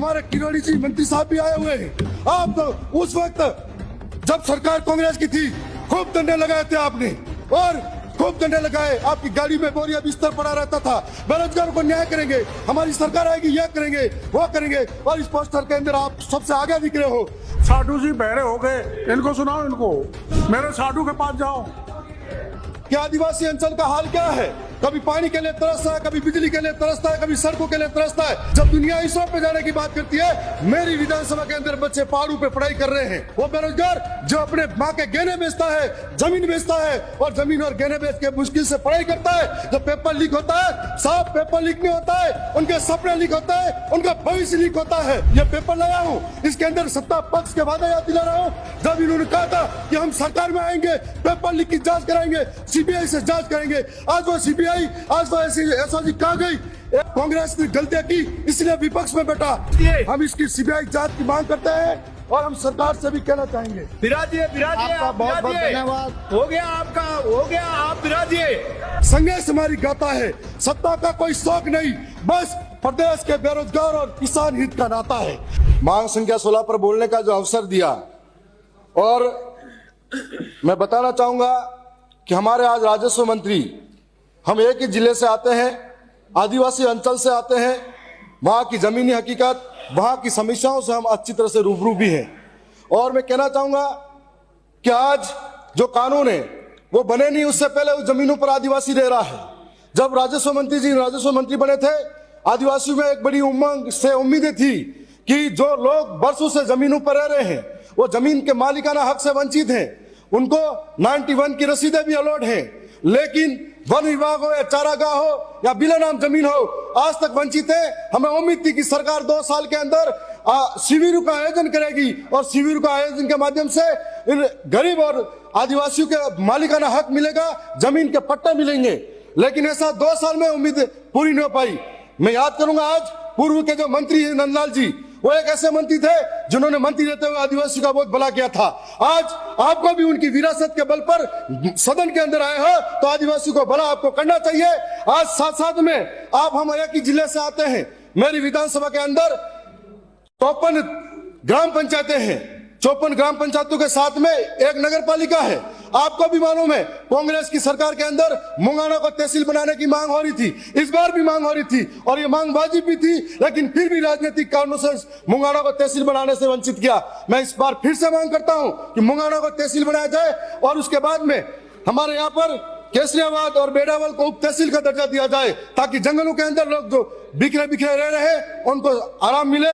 हमारे किरोड़ी जी मंत्री साहब भी आए हुए हैं। आप तो उस वक्त जब सरकार कांग्रेस की थी खूब डंडे लगाए थे आपने, और खूब डंडे लगाए। आपकी गाड़ी में बोरिया बिस्तर पड़ा रहता था। बेरोजगारों को न्याय करेंगे, हमारी सरकार आएगी, यह करेंगे वो करेंगे, और इस पोस्टर के अंदर आप सबसे आगे दिख रहे हो। साधु जी बहरे हो गए, इनको सुनाओ, इनको मेरे साधु के पास जाओ। कि आदिवासी अंचल का हाल क्या है, कभी पानी के लिए तरसता है, कभी बिजली के लिए तरसता है, कभी सड़कों के लिए तरसता है। जब दुनिया इस पे जाने की बात करती है, मेरी विधानसभा के अंदर बच्चे पहाड़ों पे पढ़ाई कर रहे हैं। वो बेरोजगार जो अपने माँ के गहने बेचता है, जमीन बेचता है, और जमीन और गहने बेच के मुश्किल से पढ़ाई करता है। जब पेपर लीक होता है, साफ पेपर लीक नहीं होता है, उनके सपने लीक होता है, उनका भविष्य लीक होता है। ये पेपर लाया हूँ, इसके अंदर सत्ता पक्ष के वादा याद दिला रहा हूँ। जब इन्होंने कहा था कि हम सरकार में आएंगे, पेपर लीक की जांच कराएंगे, सीबीआई से जांच करेंगे, आज वो सीबीआई, आज वो एसओजी कहाँ गई? कांग्रेस ने गलतियां की, इसलिए विपक्ष में बैठा। हम इसकी सीबीआई जांच की मांग करते हैं, और हम सरकार से भी कहना चाहेंगे। विराजिए, आपका बहुत बहुत धन्यवाद। हो गया आपका, हो गया, आप विराजिए। संघर्ष हमारी गाथा है, सत्ता का कोई शौक नहीं, बस प्रदेश के बेरोजगार और किसान हित का नाता है। मांग संख्या 16 पर बोलने का जो अवसर दिया, और मैं बताना चाहूंगा कि हमारे आज राजस्व मंत्री, हम एक ही जिले से आते हैं, आदिवासी अंचल से आते हैं, वहां की जमीनी हकीकत, वहां की समस्याओं से हम अच्छी तरह से रूबरू भी हैं। और मैं कहना चाहूंगा कि आज जो कानून है वो बने नहीं, उससे पहले उस जमीनों पर आदिवासी रह रहा है। जब राजस्व मंत्री जी राजस्व मंत्री बने थे, आदिवासियों में एक बड़ी उमंग से उम्मीदें थी कि जो लोग बरसों से जमीनों पर रह रहे हैं, वो जमीन के मालिकाना हक से वंचित हैं, उनको 91 की रसीदें भी अलॉट हैं, लेकिन वन विभाग हो या चारागाह हो या बिला नाम जमीन हो, आज तक वंचित है। हमें उम्मीद थी कि सरकार 2 साल के अंदर शिविरों का आयोजन करेगी, और शिविरों का आयोजन के माध्यम से इन गरीब और आदिवासियों के मालिकाना हक मिलेगा, जमीन के पट्टे मिलेंगे। लेकिन ऐसा 2 साल में उम्मीद पूरी नहीं हो पाई। मैं याद करूंगा, आज पूर्व के जो मंत्री हैं नंदलाल जी, वो एक ऐसे मंत्री थे जिन्होंने मंत्री रहते हुए आदिवासी का बहुत भला किया था। आज आपको भी उनकी विरासत के बल पर सदन के अंदर आए हो, तो आदिवासी को भला आपको करना चाहिए। आज साथ साथ में आप हम एक ही जिले से आते हैं, मेरी विधानसभा के अंदर 54 ग्राम पंचायतें हैं, 54 ग्राम पंचायतों के साथ में एक नगर पालिका है। आपको भी मालूम है, कांग्रेस की सरकार के अंदर मुंगाना को तहसील बनाने की मांग हो रही थी, इस बार भी मांग हो रही थी, और ये मांग वाजिब भी थी, लेकिन फिर भी राजनीतिक कारणों से मुंगाना को तहसील बनाने से वंचित किया। मैं इस बार फिर से मांग करता हूं कि मुंगाना को तहसील बनाया जाए, और उसके बाद में हमारे यहाँ पर केसरियाबाद और बेड़ावल को उप तहसील का दर्जा दिया जाए, ताकि जंगलों के अंदर लोग जो बिखरे बिखरे रह रहे हैं उनको आराम मिले।